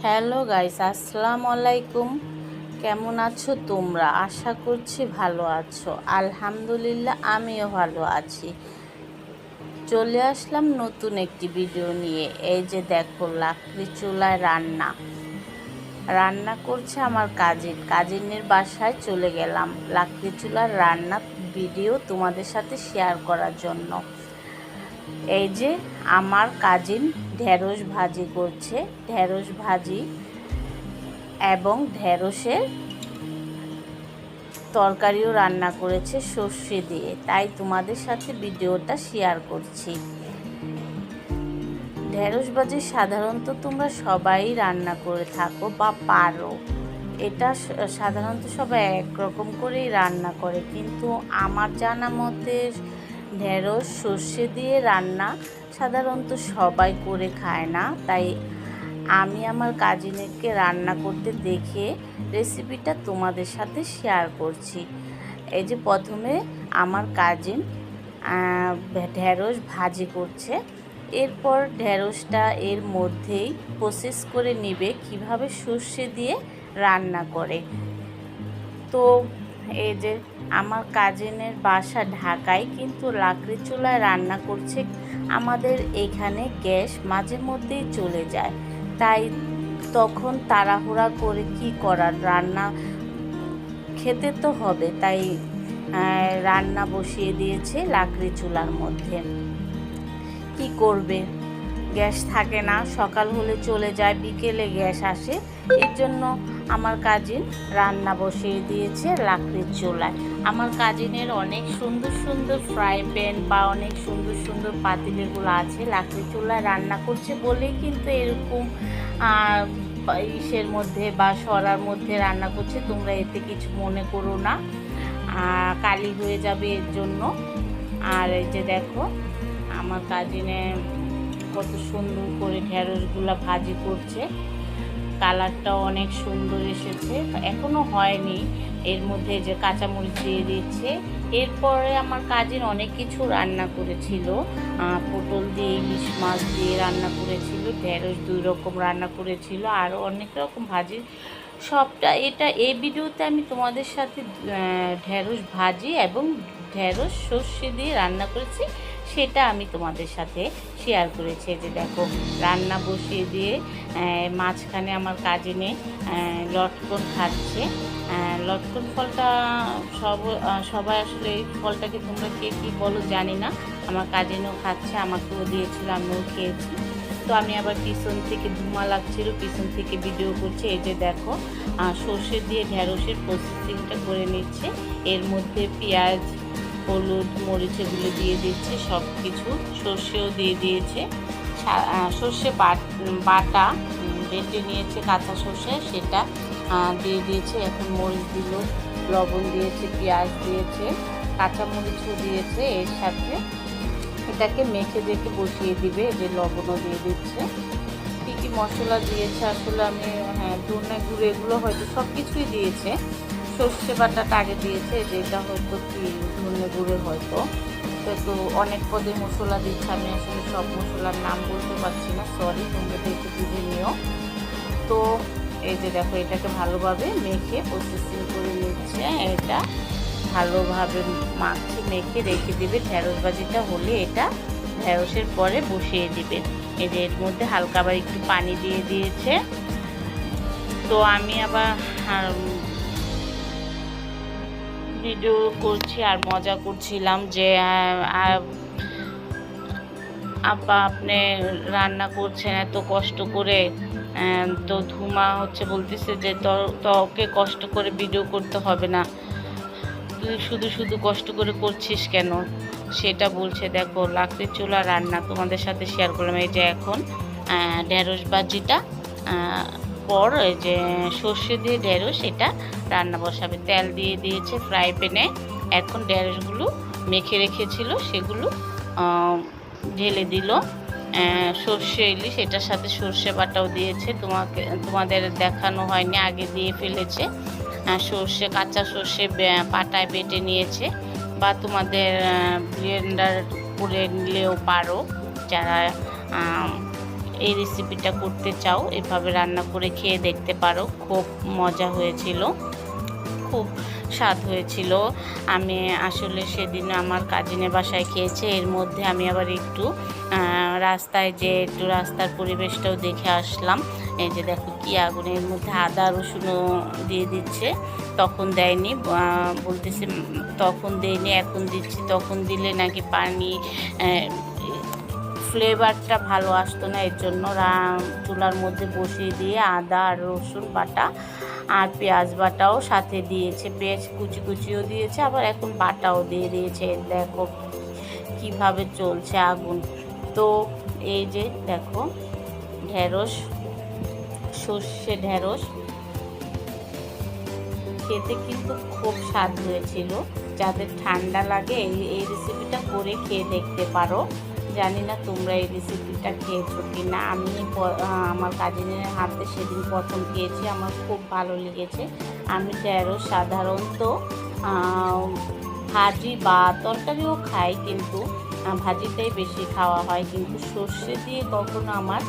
Hello guys, আসসালামু আলাইকুম। কেমন আছো তোমরা? আশা করছি ভালো আছো। আলহামদুলিল্লাহ, আমিও ভালো আছি। চলে আসলাম নতুন একটি ভিডিও নিয়ে। এই যে দেখো, লাকড়ি চুলায় রান্না করছে আমার কাজিনের বাসায় চলে গেলাম লাকড়ি চুলার রান্না ভিডিও তোমাদের সাথে শেয়ার করার জন্য। এই যে আমার কাজিন ঢেঁড়স ভাজি করছে, ঢেঁড়স ভাজি এবং ঢেঁড়সের তরকারিও রান্না করেছে সর্ষে দিয়ে, তাই তোমাদের সাথে ভিডিওটা শেয়ার করছি। ঢেঁড়স ভাজি সাধারণত তোমরা সবাই রান্না করে থাকো বা পারো। এটা সাধারণত সবাই একরকম করেই রান্না করে, কিন্তু আমার জানা মতে ঢেঁড়স সর্ষে দিয়ে রান্না সাধারণত সবাই করে খায় না। তাই আমি আমার কাজিনকে রান্না করতে দেখে রেসিপিটা তোমাদের সাথে শেয়ার করছি। এই যে প্রথমে আমার কাজিন ঢেঁড়স ভাজি করছে, এরপর ঢেঁড়সটা এর মধ্যেই প্রসেস করে নিবে কিভাবে সর্ষে দিয়ে রান্না করে। তো এই যে আমার কাজিনের বাসা ঢাকায়, কিন্তু লাকড়ি চুলায় রান্না করছে। আমাদের এখানে গ্যাস মাঝে মধ্যেই চলে যায়, তাই তখন তাড়াহুড়া করে কি করার, রান্না খেতে তো হবে, তাই রান্না বসিয়ে দিয়েছে লাকড়ি চুলার মধ্যে। কি করবে, গ্যাস থাকে না, সকাল হলে চলে যায়, বিকেলে গ্যাস আসে। এর জন্য আমার কাজিন রান্না বসিয়ে দিয়েছে লাকড়ির চুলায়। আমার কাজিনের অনেক সুন্দর সুন্দর ফ্রাই প্যান বা অনেক সুন্দর সুন্দর পাতিলগুলো আছে। লাকড়ির চুলায় রান্না করছে বলেই কিন্তু এরকম ইসের মধ্যে বা সরার মধ্যে রান্না করছে। তোমরা এতে কিছু মনে করো না, কালি হয়ে যাবে এর জন্য। আর এই যে দেখো, আমার কাজিনে কত সুন্দর করে ঢেঁড়সগুলো ভাজি করছে। কালারটাও অনেক সুন্দর এসেছে, এখনো হয়নি। এর মধ্যে যে কাঁচামরিচ দিয়ে দিচ্ছে। এরপরে আমার কাজিন অনেক কিছু রান্না করেছিল, পটল দিয়ে ইলিশ মাছ দিয়ে রান্না করেছিল, ঢেঁড়স 2 রকম রান্না করেছিল, আরও অনেক রকম ভাজি। সবটা এই ভিডিওতে আমি তোমাদের সাথে ঢেঁড়স ভাজি এবং ঢেঁড়স সর্ষে দিয়ে রান্না করেছি, সেটা আমি তোমাদের সাথে শেয়ার করেছি। যে দেখো, রান্না বসিয়ে দিয়ে মাঝখানে আমার কাজিনে লটকন খাচ্ছে। লটকন ফলটা সবাই আসলে এই ফলটাকে তোমরা কে কী বলো জানি না। আমার কাজিনও খাচ্ছে, আমাকেও দিয়েছিল, আমিও খেয়েছি। তো আমি আবার পিছন থেকে ধুমা লাগছিল, পিছন থেকে ভিডিও করছি। এই যে দেখো, সর্ষে দিয়ে ঢেঁড়সের প্রসেসিংটা করে নিচ্ছে। এর মধ্যে পেঁয়াজ, হলুদ, মরিচ এগুলো দিয়ে দিচ্ছে সব কিছু। সর্ষেও দিয়ে দিয়েছে, সর্ষে বাটা বেটে নিয়েছে, কাঁচা সর্ষে, সেটা দিয়ে দিয়েছে। এখন মরিচ দিল, লবণ দিয়েছে, পেঁয়াজ দিয়েছে, কাঁচামরিচও দিয়েছে। এর সাথে এটাকে মেখে দেখে বসিয়ে দিবে। যে লবণও দিয়ে দিচ্ছে। কী কী মশলা দিয়েছে আসলে আমি, ধনে গুঁড়ো এগুলো হয়তো সব কিছুই দিয়েছে। সর্ষে বাটাটা আগে দিয়েছে, যেটা হয়তো কি ধনে গুঁড়ো হয়তো। তো অনেক পদে মশলা দিচ্ছে, আমি আসলে সব মশলার নাম বলতে পারছি না, সরি, তোমরা একটু বুঝে নিও। তো এই যে দেখো, এটাকে ভালোভাবে মেখে প্রসেসিং করে নিচ্ছে। এটা ভালোভাবে মেখে রেখে দিবে। ঢেঁড়স ভাজিটা হলে এটা ঢেঁড়সের পরে বসিয়ে দিবে। এই যে এর মধ্যে হালকা আবার একটু পানি দিয়ে দিয়েছে। তো আমি আবার ভিডিও করছি আর মজা করছিলাম যে আপা আপনি রান্না করছেন এত কষ্ট করে, তো ধুমা হচ্ছে, বলতেছে যে তোকে কষ্ট করে ভিডিও করতে হবে না, তুই শুধু শুধু কষ্ট করে করছিস কেন, সেটা বলছে। দেখো, লাকড়ির চুলা রান্না তোমাদের সাথে শেয়ার করলাম। এই যে এখন ঢেঁড়স ভাজিটা পর এই যে সর্ষে দিয়ে ঢেঁড়স এটা রান্না বসাবে। তেল দিয়ে দিয়েছে ফ্রাই প্যানে। এখন ঢেঁড়সগুলো মেখে রেখেছিল সেগুলো ঢেলে দিল। সর্ষে ইলিশ, এটার সাথে সর্ষে বাটাও দিয়েছে, তোমাদের দেখানো হয়নি, আগে দিয়ে ফেলেছে। সর্ষে, কাঁচা সর্ষে পাটায় বেটে নিয়েছে, বা তোমাদের ব্লেন্ডার করে নিলেও পারো, যারা এই রেসিপিটা করতে চাও এভাবে রান্না করে খেয়ে দেখতে পারো। খুব মজা হয়েছিল, খুব স্বাদ হয়েছিল। আমি আসলে সেদিন আমার কাজিনের বাসায় খেয়েছি। এর মধ্যে আমি আবার একটু রাস্তায় যে একটু রাস্তার পরিবেশটাও দেখে আসলাম। এই যে দেখো কি আগুনের মধ্যে আদা রসুনও দিয়ে দিচ্ছে, তখন দেয়নি, বলতেছে তখন দেয়নি এখন দিচ্ছি, তখন দিলে নাকি পানি ফ্লেভারটা ভালো আসতো না, এর জন্য চুলার মধ্যে বসিয়ে দিয়ে আদা আর রসুন বাটা আর পেঁয়াজ বাটাও সাথে দিয়েছে, পেঁয়াজ কুচি কুচিও দিয়েছে, আবার এখন বাটাও দিয়ে দিয়েছে। দেখো কিভাবে চলছে আগুন। তো এই যে দেখো ঢেঁড়স, সর্ষে ঢেঁড়স খেতে কিন্তু খুব স্বাদ হয়েছিল। যাদের ঠান্ডা লাগে এই রেসিপিটা করে খেয়ে দেখতে পারো। জানি না তোমরা এই রেসিপিটা খেয়েছো কি না। আমি আমার কাজিনের হাতে সেদিন প্রথম খেয়েছি, আমার খুব ভালো লেগেছে। আমি ঢেঁড়স সাধারণত ভাজি বা তরকারিও খাই, কিন্তু ভাজিটাই বেশি খাওয়া হয়, কিন্তু সর্ষে দিয়ে কখনো আমার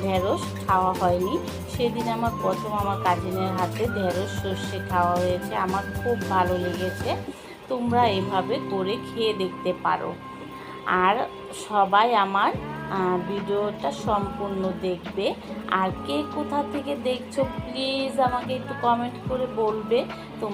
ঢেঁড়স খাওয়া হয়নি। সেদিন আমার প্রথম আমার কাজিনের হাতে ঢেঁড়স সর্ষে খাওয়া হয়েছে, আমার খুব ভালো লেগেছে। তোমরা এভাবে করে খেয়ে দেখতে পারো। আর সবাই আমার ভিডিওটা সম্পূর্ণ দেখবে। আর কে কোথা থেকে দেখছো প্লিজ আমাকে একটু কমেন্ট করে বলবে।